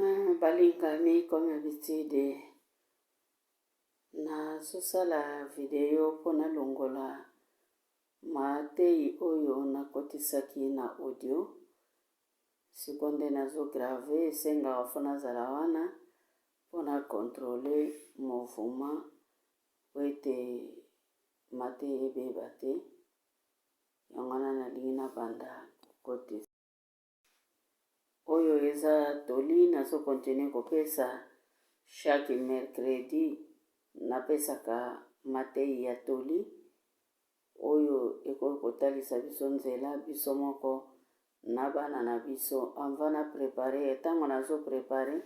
Balingani comme habitude na sosala video pona longola matei oyo nakotisaki na audio sikonde nazo grave esenga fona zala wana pona contrôler mouvement wete matei ebeba te yango wana nalingi na banda kotisa oyo eza toli nazo continue kopesa chaque mercredi napesaka matei ya toli oyo ekoki kotalisa biso nzela biso moko na bana na biso anva na prepare ntango nazo prepare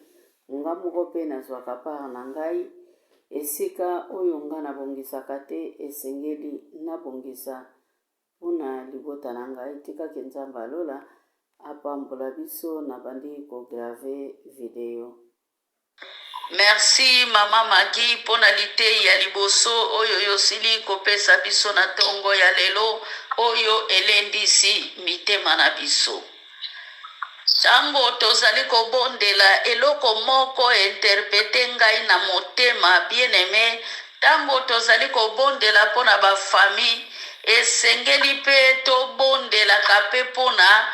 nga moko mpe nazwaka part na ngai esika oyo nga nabongisaka te esengeli nabongisa mpona libota na ngai tikaki nzambe alola apambola biso na bandi kograve video. Merci Mama Magi pona lite ya liboso oyo yosili kopesa biso na tongo ya lelo oyo elendisi mitema na biso. Tango tozali kobondela eloko moko interprete ngai na motema bien-aimé, tango tozali kobondela pona ba famille esengeli pe tobondela kape pona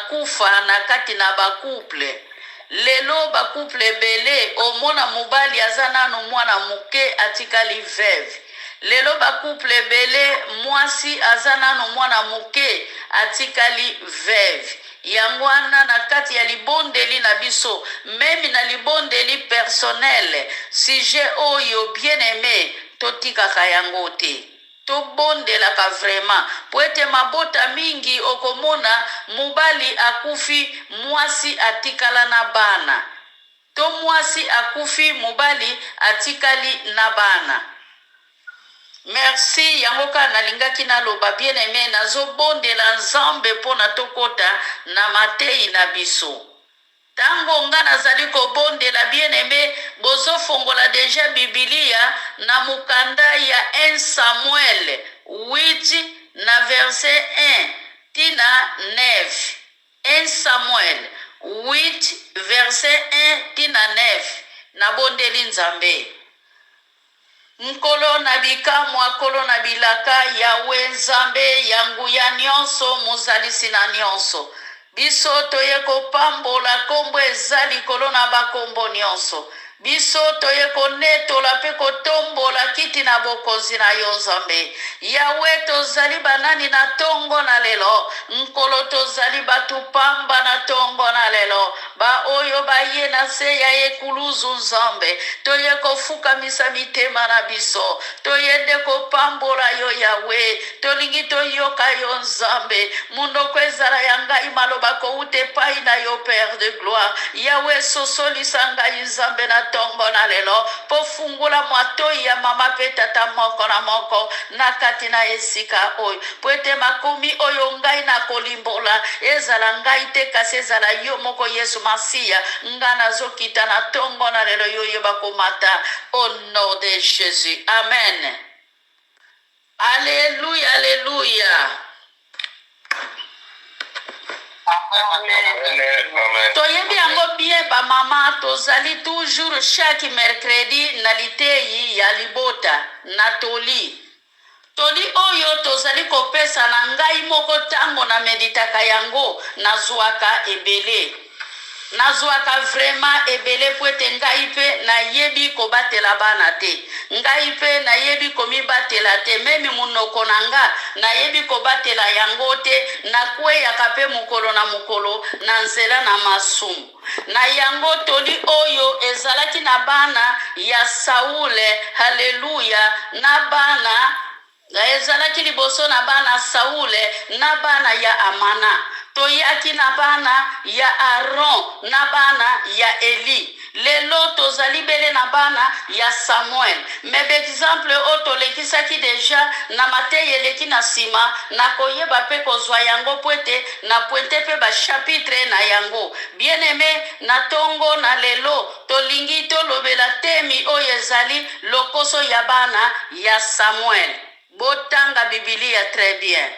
kufa na kati na ba couple. Lelo ba couple bele omona mobali aza nanu mwana muke atikali veuve. Lelo ba couple bele mwasi aza nanu mwana muke atikali veuve. Yango wana na kati ya libondeli na biso memi na libondeli personnel sujet oyo bien-aimé totikaka yango te. Tobondelaka vraiment po ete mabota mingi okomona mobali akufi mwasi atikala na bana to mwasi akufi mobali atikali na bana. Merci yango ka nalingaki naloba bien-aimé nazobondela nzambe mpona tokota na matei na biso. Tango nga nazali kobondela bien-aimé bozofongola deja Biblia na mukanda ya 1 Samuel 8 na verset 1 tina 9. 1 Samuel 8 verset 1 tina 9 na bondeli nzambe. Nkolo na bikamwa kolo na bilaka yawe nzambe yangu ya nyonso mozalisi na nyonso. Biso toye kopambola kombo eza likolo na bakombo nyonso. Biso toye konetola pe kotombola kiti na bokonzi na yo nzambe. Yawe tozali banani na tongo na lelo. Nkolo tozali batupamba na tongo na lelo. Ba oyo baye na se ya ekuluzu nzambe. Toye kofuka misa mitema na biso. Toye nde kopambola yo Yawe. Tolingi toyoka yo nzambe. Mundo kwezala ya ngai maloba koute pai na yo Père de gloire. Yawe sosolisa ngai nzambe na tongo na lelo po fungula mwatoi ya mama pe tata moko na moko na kati na esika oyo po ete makomi oyo ngai na kolimbola ezala ngai te kasi ezala yo moko Yesu Masiya nga nazokita na tongo na lelo yo bakomata au nom de Jésus. Amen. Alléluia, alléluia. Toyebi yango bien ba mama tozali toujours chaque mercredi na litei ya libota na toli. Toli oyo tozali kopesa na ngai moko tango na meditaka yango nazwaka ebele. Nazwaka vraiment ebele po ete ngai pe nayebi kobatela bana te. Ngai pe nayebi komibatela te. Memi munoko na nga nayebi kobatela yango te. Nakweyaka pe mokolo na mokolo na nzela na masumu. Na yango toli oyo ezalaki na bana ya Saule. Haleluya. Na bana ezalaki liboso na bana Saule na bana ya Amana. Toyaki na bana ya Aaron na bana ya Eli. Lelo tozali bele na bana ya Samuel. Mebe exemple o tolekisaki deja na matei eleki na sima na koyeba pe kozwa yango poete na pointe pe ba chapitre na yango. Bien-aimé na tongo na lelo tolingi tolobela temi oyo ezali lokoso ya bana ya Samuel. Botanga Biblia très bien.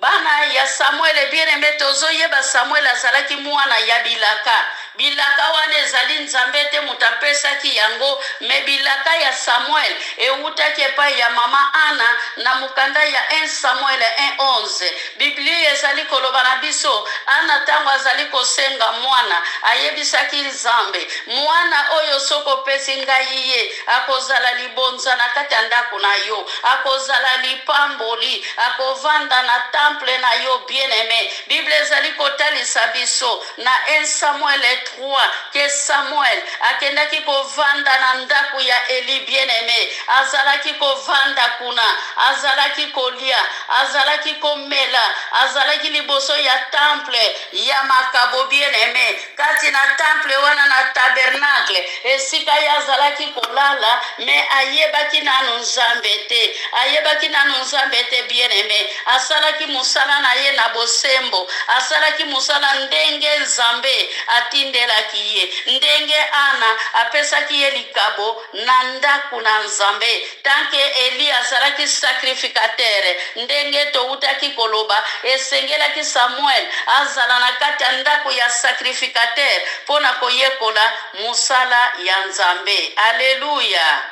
Bana ya Samuel bien-aimé tozoyeba Samuel azalaki mwana ya bilaka. bilaka wana ezali nzambe te mutapesaki yango, me bilaka ya Samuel eutaki epai ya mama Ana na mukanda ya 1 Samuel 1:11. Biblia ezali koloba na biso Ana tango azali kosenga mwana ayebisaki nzambe, mwana oyo soko pesi ngai ye akozala libonza na kati ya ndako na yo, akozala lipamboli, akovanda na temple na yo bien-aimé. Bible ezali kotalisa biso na 1 Samuel 3 ke Samuel akendaki kovanda na ndako ya Eli bien-aimé, azalaki kovanda kuna, azalaki kolia, azalaki komela, azalaki liboso ya temple ya makabo bien-aimé. Kati na temple wana na tabernacle esika ya azalaki kolala, me ayebaki nanu nzambe te, ayebaki nanu nzambe te bien-aimé. Asalaki musala na ye na bosembo, asalaki musala ndenge nzambe atindelaki ye, ndenge Ana apesaki ye likabo na ndaku na nzambe. Tanke Eli azalaki sacrificateur, ndenge toutaki koloba esengelaki Samuel azala na kati ya ndaku ya sacrificateur pona koyekola musala ya nzambe. Alléluia.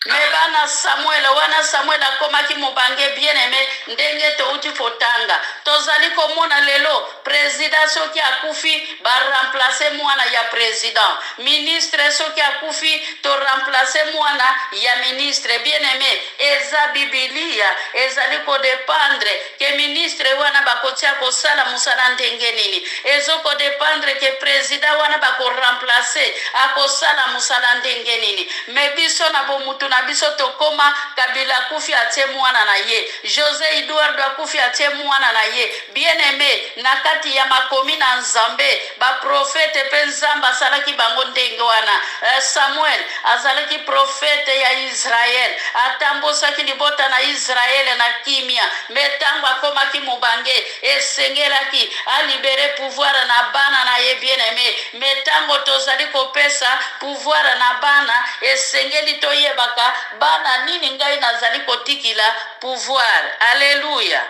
Me bana Samuel wana Samuel akomaki mobange bien-aimé, ndenge touti kotanga tozali komona lelo président soki akufi ba remplacer mwana ya président, ministre soki akufi to remplacer mwana ya ministre. Bien-aimé, eza Biblia ezali ko dépendre ke ministre wana bakotia kosala musala ndenge nini, ezoko dépendre ke président wana bako remplacer akosala musala ndenge nini. Me biso na bomutu na biso tokoma Kabila kufi atie mwana na ye, José Eduardo akufi atie mwana na ye. Bien-aimé, na kati ya makomi na nzambe ba profete pe nzamba salaki bango ndenge wana. Samuel azalaki profete ya Israel, atambosaki libota na Israel na kimia. Metango akomaki mubange esengelaki alibere pouvoir na bana na ye. Bien-aimé, metango tozali kopesa pouvoir na bana esengeli toyebaka bana nini ngai nazali kotikila pouvoir. Alléluia.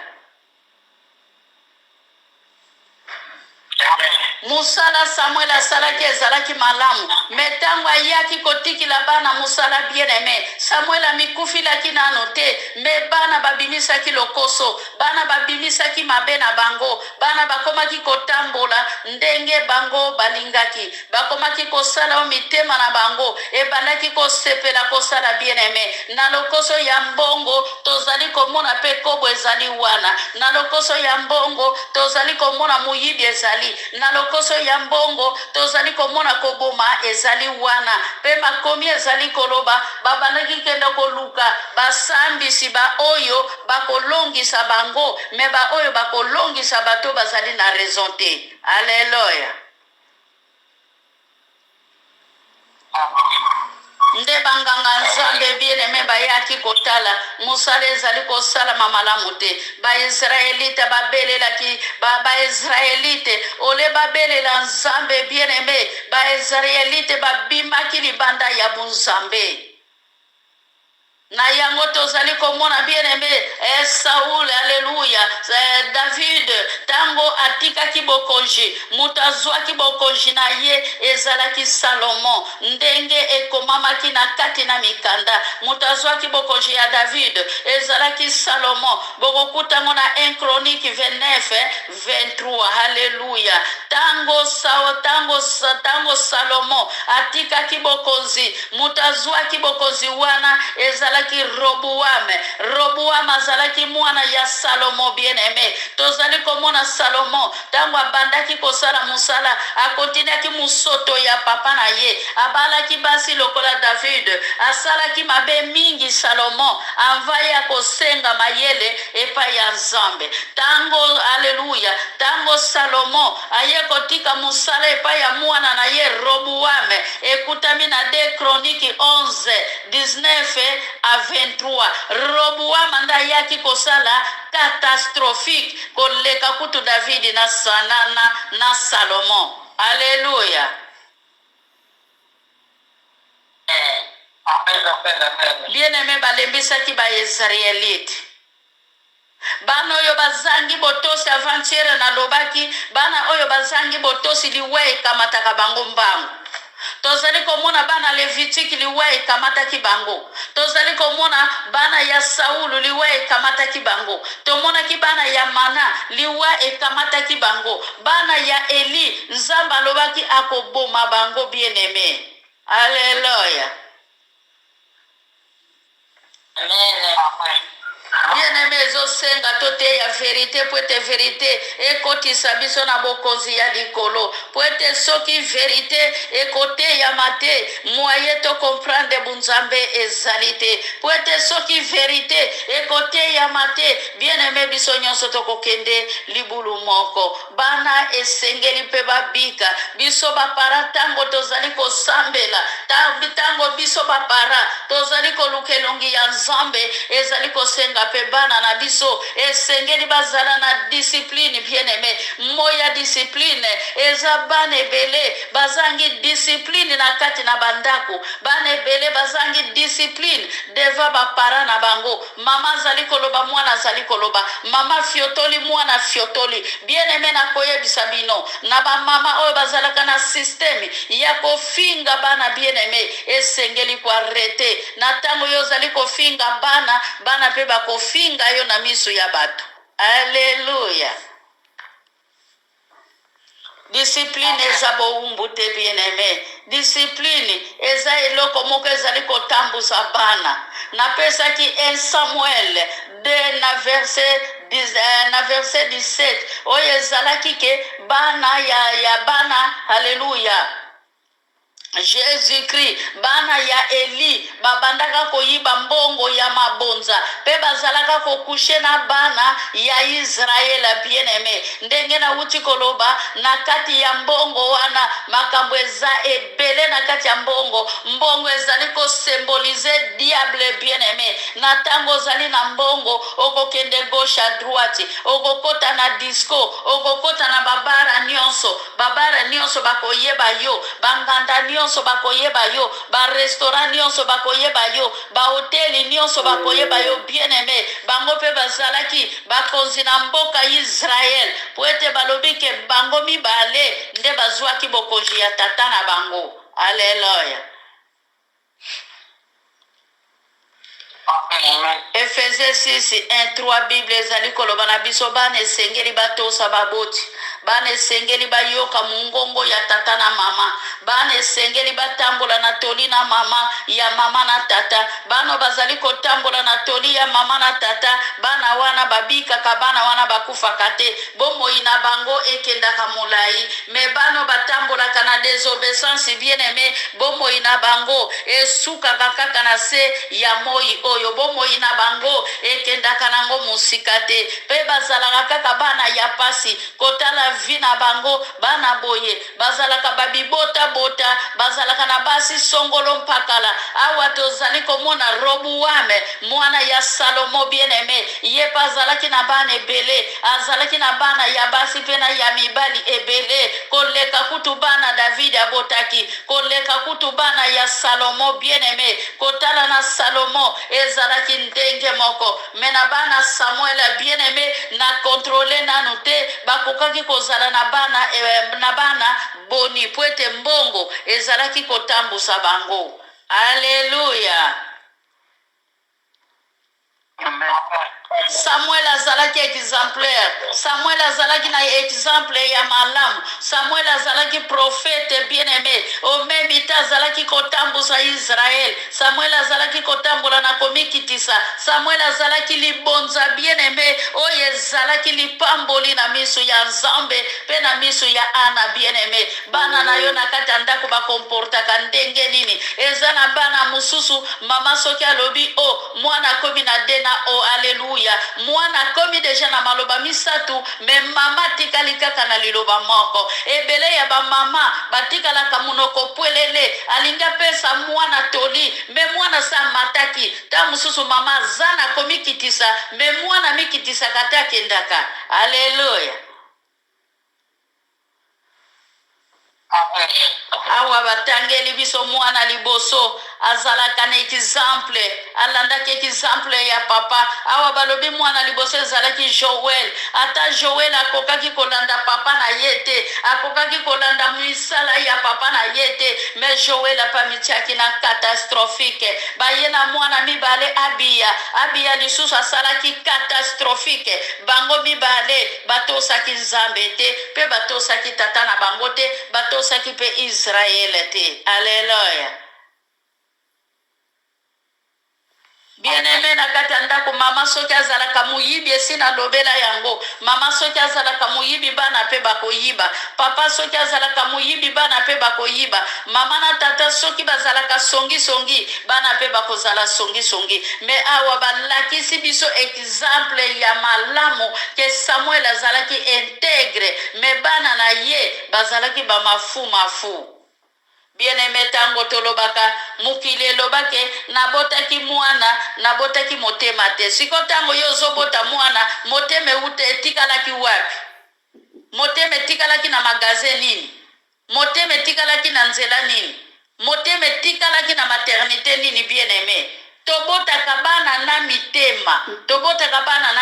Musala Samuel asalaki ezalaki malamu, metango ayaki kotikila bana musala bien-aimé. Samuel amikufilaki nano te, me bana babimisaki lokoso, bana babimisaki mabe na bango, bana bakomaki kotambola ndenge bango balingaki, bakomaki kosala mitema na bango ebandaki kosepela kosala bien-aimé. Na lokoso ya mbongo tozali komona pe kobo ezali wana, na lokoso ya mbongo tozali komona muyibi ezali, na lokoso ya mbongo tozali komona koboma ezali wana, pe makomi ezali koloba babandaki kenda koluka basambisi ba oyo bakolongisa bango, me ba oyo bakolongisa bato bazali na raison te. Alléluia. Nde banganga nzambe bien-aimé bayaki kotala musala ezali kosala mamalamu te. Baisraelite babelelaki baisraelite ole babelela nzambe bien-aimé, baisraelite babimaki libanda ya bunzambe. Na yango tozali komona bien-aimé Saul, alléluia, David tango atikaki bokonji, mutazwaki bokonji na ye ezalaki Salomo, ndenge ekomamaki na kati na mikanda. Mutazwaki bokonji ya David ezalaki Salomo, bokokutango na 1 Chronique 29:23. Alléluia. Tango Salomo atikaki bokonzi, mutazwaki bokonzi wana ezalaki Roboam azalaki mwana ya Salomo. Bien-aimé, tozali komona Salomo tango abandaki kosala musala akontinaki musoto ya papa na ye, abalaki basi lokola David, asalaki mabe mingi. Salomo anvai ya kosenga mayele epai ya nzambe. Tango, alléluia, tango Salomo aye kotika musala epai ya mwana na ye Roboam, ekutami na 2 Chronique 11:19-23. Roboam anda yaki kosala catastrophique koleka kutu David na Salomo. Alléluia. Bien-aimé, balembisaki ba Israelite bano yo bazangi botosi avantiere na lobaki bana oyo bazangi botosi liwe ekamataka bango mbango. Tozali komona bana Levitiki liwe ekamataki bango. Tozali komona bana ya Saulu liwe ekamataki bango. Tomonaki bana ya Mana liwe ekamataki bango. Bana ya Eli nzamba lobaki akoboma bango bien-aimé. Alléluia. Amen. Bien-aimé, zosenga tote ya vérité pour être vérité ekotisa biso na bokonzi ya likolo pour être soki vérité ekote ya mate moyen to comprendre bunzambe ezalité pour être soki vérité ekote ya mate bien-aimé biso nyonso tokokende libulu moko bana esengeli pe babika biso bapara tango tozali kosambela tango biso bapara tozali kolukelongi ya nzambe ezali kosenga pe bana na biso esengeli bazala na discipline bien-aimé moya discipline eza bana ebele bazangi discipline na kati na bandako bana ebele bazangi discipline deva bapara na bango mama zali koloba mwana zali koloba mama fiotoli mwana fiotoli bien-aimé na koyebisa bino na bamama oyo bazalaka na systeme ya kofinga bana bien-aimé esengeli kwa rete na tango yo zali kofinga bana pe bakofinga yo na miso ya bato. Alléluia. Discipline eza boumbu te bien-aimé. Discipline eza eloko moko ezali kotambusa bana. Napesaki 1 Samuel 2 na verset 17. Oyo ezalaki ke bana ya bana. Alléluia. Jésus-Christ bana ya Eli babandaka koyiba mbongo ya mabonza pe bazalaka kokushe na bana ya Israela bien-aimé ndenge na uti koloba na kati ya mbongo wana makambo eza ebele na kati ya mbongo ezali ko symboliser diable bien-aimé na tango zali na mbongo okokende gauche à droite okokota na disco okokota na babara nyonso bakoyeba yo banganda nyonso bakoyeba yo ba restaurant nyonso bakoyeba yo ba hotel nyonso bakoyeba yo bien-aimé bango pe bazalaki bakonzi na mboka Israël po ete balobi ke bango mibale nde bazwaki bokonzi ya tata na bango. Alléluia. Ephésiens 6:1-3 Bible ezali koloba na biso bana esengeli batosa baboti bana esengeli bayoka mungongo ya tata na mama bana esengeli batambola na toli na mama ya mama na tata bana bazali kotambola na toli ya mama na tata bana wana babika ka bana wana bakufa kate bomoi na bango ekendaka molai me bana batambola kana désobéissance bien-aimé bomoi na bango esuka kaka na se ya moi oyo bomoi na bango ekendaka nango musikate pe bazalaka kaka bana ya pasi kotala vi na bango bana boye bazalaka babibota bota bazalaka na basi songolo mpakala awa tozali komona robu wame mwana ya Salomo bien-aimé ye bazalaki na bana ebele azalaki na bana ya basi pena ya mibali ebele koleka kutu bana David abotaki koleka kutu bana ya Salomo bien-aimé kotala na Salomo ezalaki ndenge moko mena bana Samuel bien-aimé na contrôler nanu te bakokaki kozala na bana boni poete mbongo ezalaki kotambusa bango. Alléluia. Amen. Samuel azalaki exemplaire Samuel azalaki na exemple ya malamu Samuel azalaki prophète bien-aimé au même temps azalaki kotambusa Israël Samuel azalaki kotambola na komikitisa Samuel azalaki libonza bien-aimé oyo ezalaki lipamboli na miso ya Nzambe pe na miso ya Ana bien-aimé bana na yo na kati ya ndako bakomportaka ndenge nini eza na bana mususu mama soki alobi o mwana komi na dena o alléluia mwana komi deja na maloba misatu me mama tikali kaka na liloba moko ebele ya ba mama batikalaka munoko pwelele alinga pesa mwana toli me mwana sa mataki ta mususu mama zana komi kitisa me mwana mikitisa kata kendaka. Alléluia. Awa batangeli biso mwana liboso azalaka na exemple alandaki exemple ya papa awa balobi mwana liboso ezalaki Joel ata Joel akokaki kolanda papa na ye te akokaki kolanda misala ya papa na ye te mais Joel apamitiaki na catastrophique baye na mwana mibale Abiya lisusu asalaki catastrophique bango mibale batosaki Nzambe te pe batosaki tata na bango te batosaki pe Israel te. Alléluia. Bien-aimé na kati ya ndako mama soki azalaka muyibi esina lobela yango mama soki azalaka muyibi bana pe bakoyiba papa soki azalaka muyibi bana pe bakoyiba mama na tata soki bazalaka songi bana pe bakozala songi me awa balakisi biso exemple ya malamu ke Samuel azalaki integre me bana na ye bazalaki mafu. Bien-aimé tango tolobaka mukile lobake nabotaki mwana nabotaki motema te siko tango yo zobota mwana moteme ute etikalaki wapi moteme etikalaki na magasin nini moteme etikalaki na nzela nini moteme etikalaki na maternité nini bien-aimé tobotaka bana na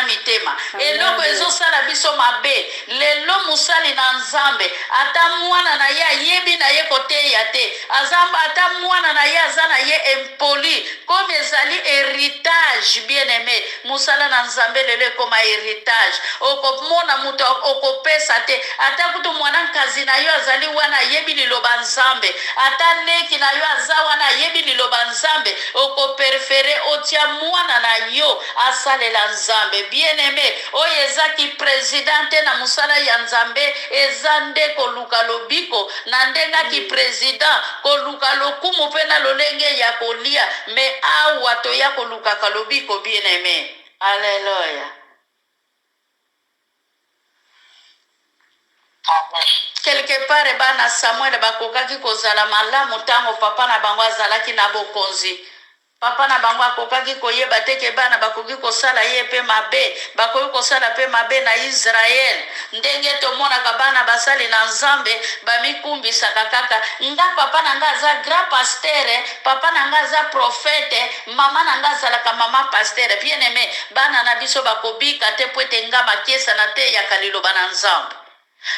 mitema eloko ezosala biso mabe lelo musali na Nzambe ata mwana na ye ayebi na ye koteya te azamba ata mwana na ye aza na ye impoli comme ezali héritage bien-aimé musala na Nzambe lelo ekoma héritage okomona mutu okopesa te ata kutu mwana nkazi na yo azali wana ayebi liloba Nzambe ata leki na yo aza wana ayebi liloba Nzambe okoperfere otia mwana na yo asalela Nzambe bien-aimé oyo ezaki presidente na musala ya Nzambe eza nde koluka lobiko na ndengaki president koluka lokumu pe na lolenge ya kolia me awa toya kolukaka lobiko bien-aimé. Alléluia. Quelque part bana Samuel bakokaki kozala malamu tango papa na bango azalaki na bokonzi papa na bango akokaki koyeba teke bana bakoki kosala ye pe mabe bakoki kosala pe mabe na Israel ndenge tomonaka bana basali na Nzambe bamikumbisaka kaka nga papa na nga aza grand pasteur papa na nga aza prophète mama na nga azalaka mama pasteur bien-aimé bana na biso bakobika te po ete nga makiesa na te ya kaliloba na Nzambe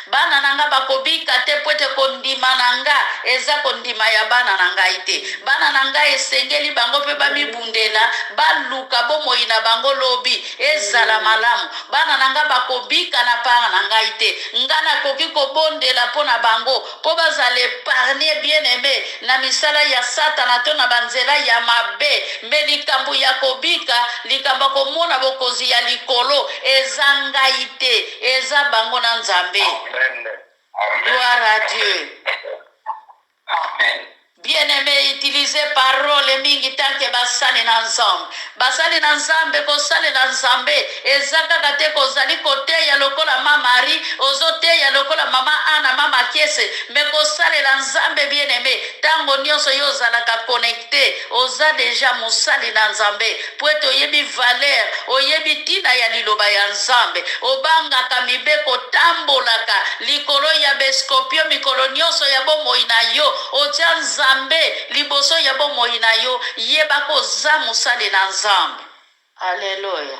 bana nanga bakobika te po ete kondima nanga eza kondima ya bana nanga ite bana nanga esengeli bango pe bamibundela baluka bomoi na bango lobi ezala malamu bana nanga bakobika na para nanga ite nga nakoki kobondela mpo na bango po bazala épargne bien-aimé na misala ya Satana to na banzela ya mabe me likambo ya kobika likambo komona bokozi ya likolo eza ngai te eza bango na Nzambe. Gloire à Dieu. Amen. Bien-aimé, utilisez parole mingi tanke basali na Nzambe. Basali na Nzambe ko sali na Nzambe ezaka kate ko zali kote ya lokola mama Marie, ozote ya lokola mama Ana mama Kiese, me ko sali na Nzambe bien-aimé. Tango nyonso yo zalaka connecté, oza deja musali na Nzambe. Pweto yebi valeur, oyebi tina ya liloba ya Nzambe. Obanga kamibeko tambolaka likolo ya beskopio mikolo nyonso ya bomo ina yo, otia Nzambe liboso ya bomoi na yo yeba koza musali na Nzambe. Alléluia.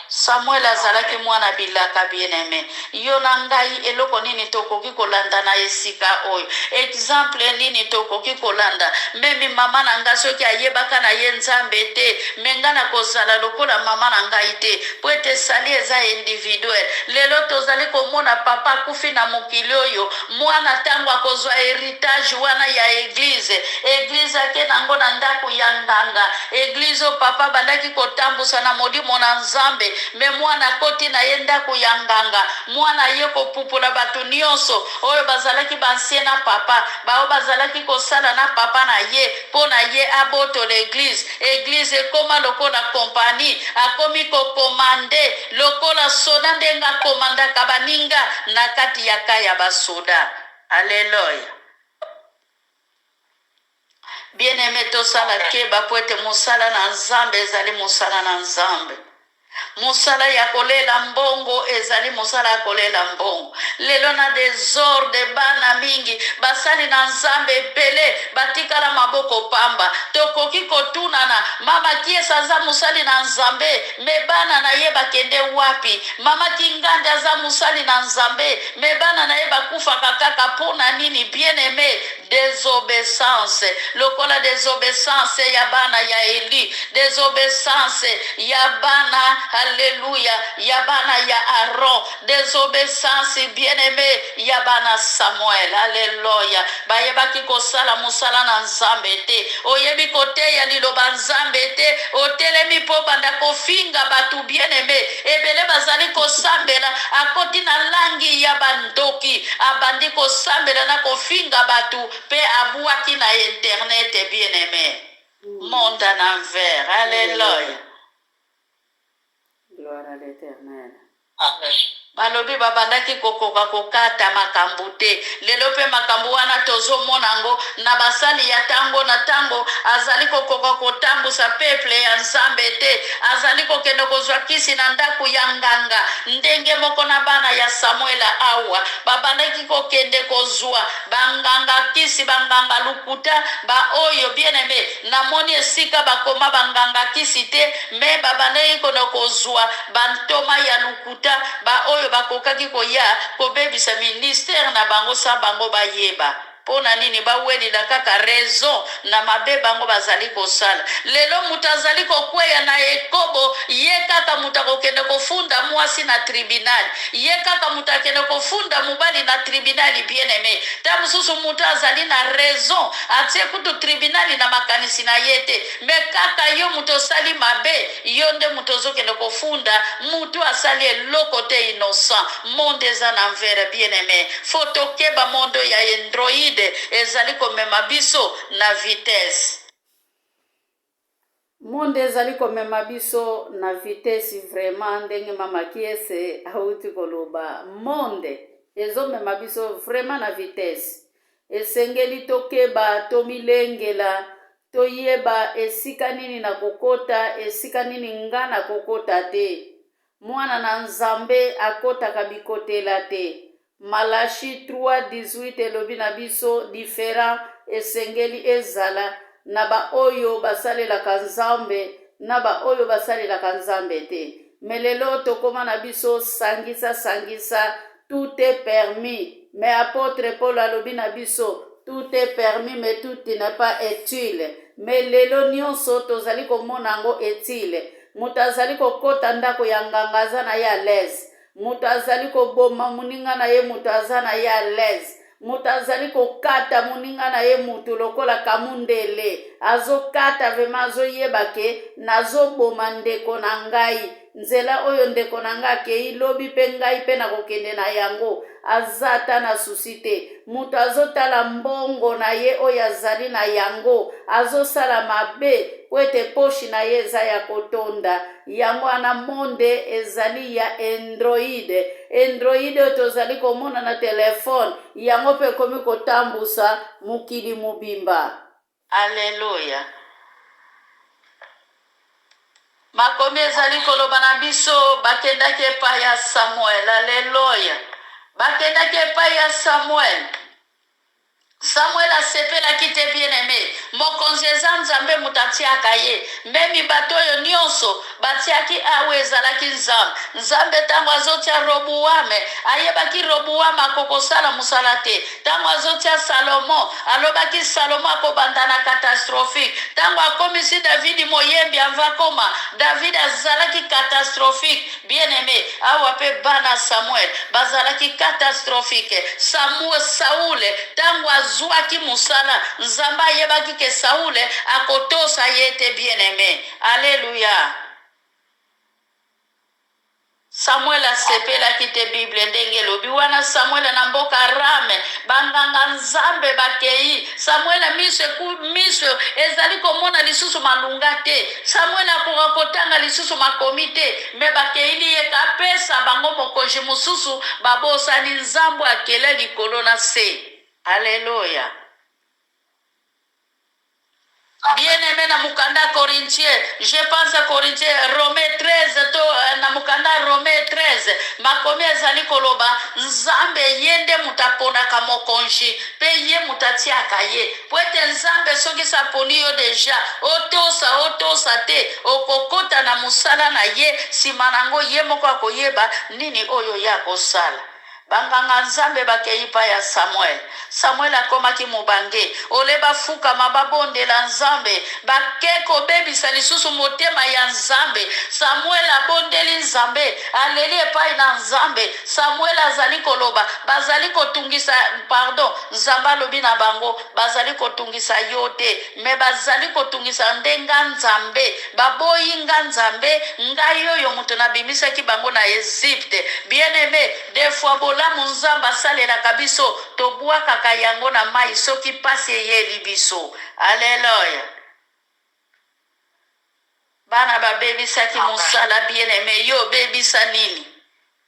Samuel azalaki mwana bilaka bien-aimé yo na ngai eloko nini tokoki kolanda na esika oyo exemple nini tokoki kolanda memi mama na ngai soki ayebaka na ye Nzambe te menga na kozala lokola mama na ngai te po ete sali eza individuel lelo tozali komona papa kufi na mokili oyo mwana tango akozwa héritage wana ya eglize ake nango na ndako ya nganga eglize o papa bandaki kotambusa na modimo na Nzambe me mwana koti na ye ndako ya nganga mwana ye kopupula bato nyonso oyo bazalaki bansie na papa bao bazalaki kosala na papa na ye mpo na ye abotola eglize ekoma lokola kompani akomi kokomande lokola soda ndenge akomandaka baninga na kati ya kaya basoda. Alléluia. Bien-aimé tosala keba po ete mosala na Nzambe ezali mosala na Nzambe. musala ya kolela mbongo ezali musala ya kolela mbongo. Lelo na desordre bana mingi basali na nzambe ebele batikala maboko pamba. Tokoki kotunana mama kiesa aza musali na nzambe me bana na ye bakende wapi? Mama kingande aza musali na nzambe me bana na ye bakufaka kaka pona nini? Bien aimé, désobéissance lokola désobéissance ya bana ya Eli, désobéissance ya bana, alléluia, ya bana ya Aaron, désobéissance bien aimé ya bana Samuel, alléluia. Bayebaki kosala musala na nzambe te, oyebi koteya liloba nzambe te, otelemi po banda kofinga batu bien aimé, ebele bazali kosambela akoti na langi ya bandoki, abandi kosambela na kofinga batu pe abuaki na internet bien aimé. Monde en envers, alléluia. Gloire à l'Éternel. Amen. Balobi babandaki kokoka kokata makambo te. Lelo pe makambo wana tozomona ngo na basali ya tango na tango azali kokoka kotambusa peuple ya nzambe te. Azali kokende kozwa kisi na ndaku ya nganga ndenge moko na bana ya Samuela awa babandaki kokende kozwa banganga kisi banganga lukuta ba oyo bien aimé namoni esika bakoma banganga kisi te me babandaki kono kozwa bantoma ya lukuta ba oyo bakokaki koya kobebisa ministère na bango sa bango bayeba pona nini bawelila kaka raison na mabe bango bazali kosala. Lelo mutazali kokweya na ekobo ye kaka mutakokende kofunda mwasi na tribunal, ye kaka mutakende kofunda mubali na tribunal bien aimé. Ta mususu mutazali na raison atie kutu tribunal na makanisi na yete me kaka yo mutosali mabe yonde mutozokende kofunda mutu asali eloko te innocent. Monde eza na envers bien aimé. Fotokeba mondo ya Android ezali komema biso na vitesse. Monde ezali komema biso na vitesse vraiment ndenge mama kiese auti koloba. Monde ezomema biso vraiment na vitesse. Esengeli tokeba tomilengela toyeba esika nini na kokota esika nini nga na kokota te. Mwana na nzambe akotaka bikotela te. Malachi 3:18 elobi na biso diferent esengeli ezala na ba oyo basalelaka nzambe na ba oyo basalelaka nzambe te. Melelo tokoma na biso sangisa tout est permis. Mais apôtre Paul alobi na biso tout est permis mais tout n'est pas utile. Mais lelo nyonso tozali komona ngo utile. Mutu azali kokota ndako ya nganga aza na ye à l'aise. Mutu azali koboma muninga na ye mutu aza na ye à l'aise. Mutu azali kokata muninga na ye mutu lokola kamundele. Azokata vema azoyeba ke nazoboma ndeko na ngai. Nzela oyo ndeko na ngai akei lobi pe ngai pe na kokende na yango. Azata na susite. Mutu azotala mbongo na ye oyo azali na yango. Azosala mabe kwete poshi na ye eza ya kotonda. Yango ana monde ezali ya Android. Android oyo tozali komona na telefone. Yango pe komi kotambusa mukili mubimba. Alléluia. Makomi ezali koloba na biso bakendaki epai ya Samuel. Alléluia. Bakendaki epai ya Samuel. Samuel asepelaki te bien aimé. Mokonzi eza nzambe mutatiaka ye. Memi bato oyo nyonso batiaki awe ezalaki nzambe. Nzambe tango azotia Roboame ayebaki Roboame akokosala musala te. Tango azotia Salomo alobaki Salomo akobanda na catastrophique. Tango akomisi David moyembi avakoma David azalaki catastrophique. Bien aimé awa pe bana Samuel bazalaki catastrophique. Saul tango azwaki musala nzamba ayebaki ke Saul akotosa yete bien aimé. Alléluia. Samuel asepelaki te Bible ndenge lobi wana Samuel na mboka Rame banganga nzambe bakei. Samuel miso ezali komona lisusu malunga te. Samuel akoka kotanga lisusu makomi te. Me bakeili ye kapesa bango mokonzi mususu babosani nzambo akele likolo na se. Alléluia. Bien-aimé na mukanda Corinthiens, je pense à Corinthiens, Romains 13, to na mukanda Romains 13, makomi ezali koloba, nzambe yende mutapona kamokonji, pe ye mutatiaka ye. Pwete nzambe soki saponi yo deja, otosa te, okokota na musala na ye, simanango ye moko akoyeba, nini oyo ya kosala. Banganga nzambe bakeipa ya Samuel akomaki mubange oleba fuka mababondela nzambe bakeko bebisa lisusu motema ya nzambe. Samuel abondeli nzambe aleli epai na nzambe. Samuel azali koloba bazali kotungisa nzambe alobi na bango bazali kotungisa yo te me bazali kotungisa ndenga nzambe baboyinga nzambe ngai oyo moto nabimisaki bango na Egypte. Bien-aimé, des fois bolamu nzambe asalelaka biso tobwakaka yango na mai soki pasi eyeli biso. Alleluya. Bana babebisaki mosala bien-aimé, yo bebisa nini?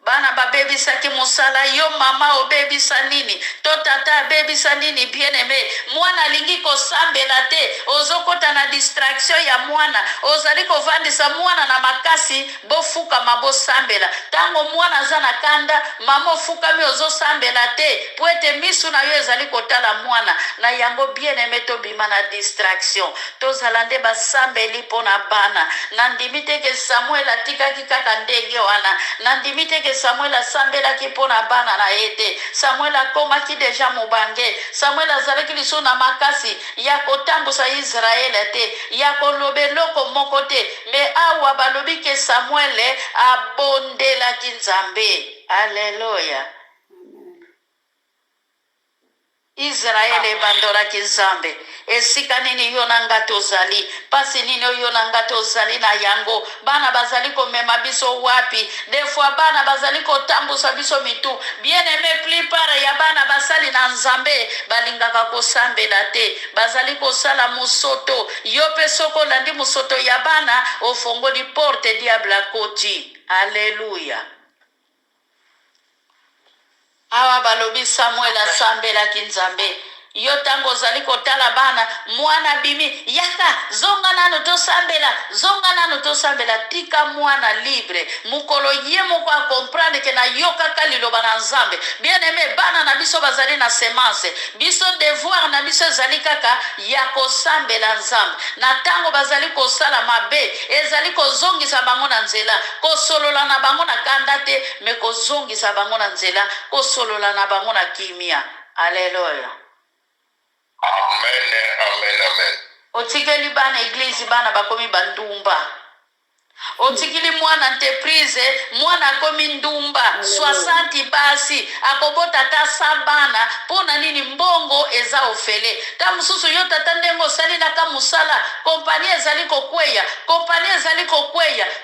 Bana babebisaki mosala, yo mama obebisa nini? To tata bebisa nini? Bien-aimé, mwana lingi kosambela te, ozokota na distraction ya mwana, ozali kovandisa mwana na makasi, bofuka mabosambela. Tango mwana zana kanda, mama fukami ozosambela te, puete misu na yo ezali kotala mwana, na yango bien-aimé to bima na distraction. To zalande basambeli pona bana, nandimite ke Samuel atikaki kaka ndenge wana, nandimite ke Samuel asambelaki mpona bana na ete. Samuel akomaki deja mubange. Samuel azalaki liso na makasi ya kotambusa Israele te, ya kolobe loko moko te. Me awa balobi ke Samuel abondelaki nzambe. Alleluya. Israel ebandolaki nzambe. Esika nini yo nanga tozali, pasi nini yo nanga tozali na yango, bana bazali komema biso wapi? Des fois bana bazali kotambusa biso mitu. Bien-aimé, plupart ya bana basali na nzambe balingaka kosambela te, bazali kosala musoto. Yo pe soko landi musoto ya bana ofongoli porte diable akoti. Alleluya. Awa balobi Samuel asambelaki nzambe. Yo tango zali kotala bana mwana bimi yaka zonga nano to sambela tika mwana libre mukolo ye moko a comprendre ke na yo kaka liloba na nzambe. Bien-aimé, bana na biso bazali na semence, biso devoir na biso zali kaka ya kosambela nzambe. Na tango bazali kosala mabe ezali kozongisa bango na nzela, kosolola na bango na kanda te, me kozongisa bango na nzela, kosolola na bango na kimia. Alleluya. Amen, amen, amen. Otikeli bana eglise bana bakomi bandumba. Otikili mwana entreprise mwana akomi ndumba 60 basi akobota ta sabana pona nini mbongo eza ofele. Ta mususu yo tata ndengo salila ka musala kompani ezali kokweya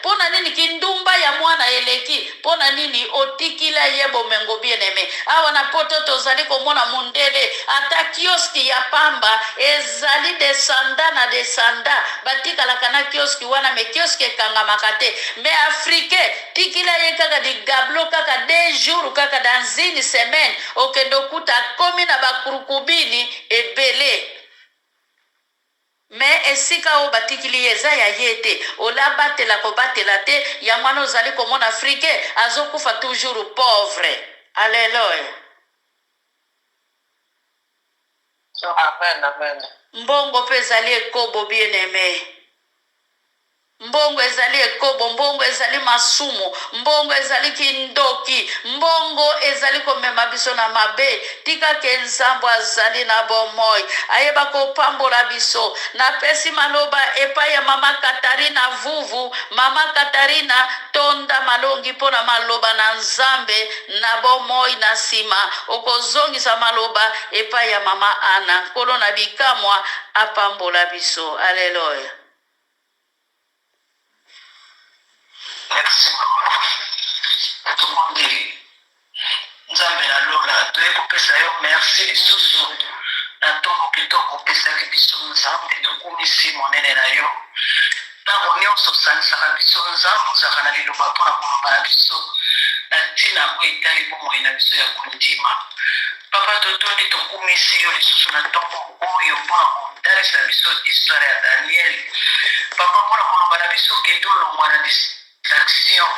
pona nini kindumba ya mwana eleki pona nini otikila yebo mengo bien-aimé. Awa na poto tozali komona mundele ata kioski ya pamba ezali desanda batikala kana kioski wana me kioski kanga makate me afrique tikila ye kaka di gablo kaka 2 jours kaka dans une semaine okendo kuta komi na bakurukubini ebele. Me esika o batikili eza ya yete ola batela ko batela te ya mwana ozali komona afrique azokufa toujours pauvre. Alleluya. Amen, amen. Mbongo pe ezali ekobo bien-aimé. Mbongo ezali ekobo, mbongo ezali masumu, mbongo ezali kindoki, mbongo ezali komema biso na mabe. Tika ke nzambo azali na bomoi ayeba kopambola biso. Na pesi maloba epai ya mama Katarina Vuvu, mama Katarina tonda malongi pona maloba na nzambe na bomoi na sima okozongisa maloba epai ya mama Ana nkolo na bikamwa apambola biso. Alleluya. Merci. Tukundi nzambe na lola toye kopesa yo merci lisusu na ntongo kitoko opesaki biso nzambe tokumisi monene na yo ntango nyonso osanisaka biso nzambe ozalaka na liloba mpona koloba na biso na ntina yango etali bomoi na biso ya kondima. Papa totondi tokumisi yo lisusu na ntongo oyo mpona kotalisa biso histoire ya Daniel. Papa mpona koloba na biso ke tolongwa na distraction,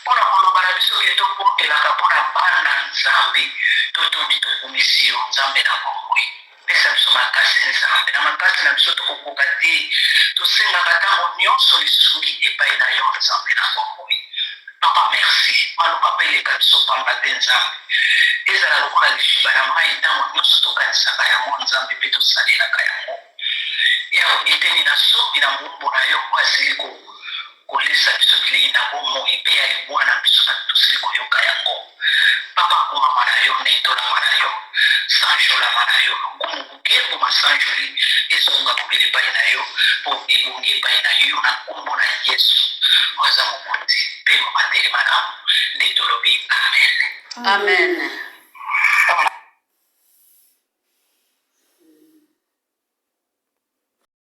mpona koloba na biso ke tobondelaka mpona bana Nzambe totondi tokumisi yo Nzambe na bomoi. Pesa biso makasi Nzambe, na makasi na biso tokokoka te, tosengaka ntango nyonso lisungi epai na yo Nzambe na bomoi. Papa merci, maloba mpe eleka biso pamba te Nzambe, ezala lokola lifiba na mai ntango nyonso tokanisaka yango Nzambe mpe tosalelaka yango. Yawe eteni na soki na mumbu na yo oyo asili kolesa biso bilei na bomoi mpe ya libwa na biso na tosili koyoka yango. Papa komama na yo, netolama na yo, sanjolama na yo, kumukukeboma sanjoli ezonga mobili epai na yo mpo ebongi epai na yo na kombo na Yesu oza mokonzi mpe momateli malamu nde tolobi amen. Amen.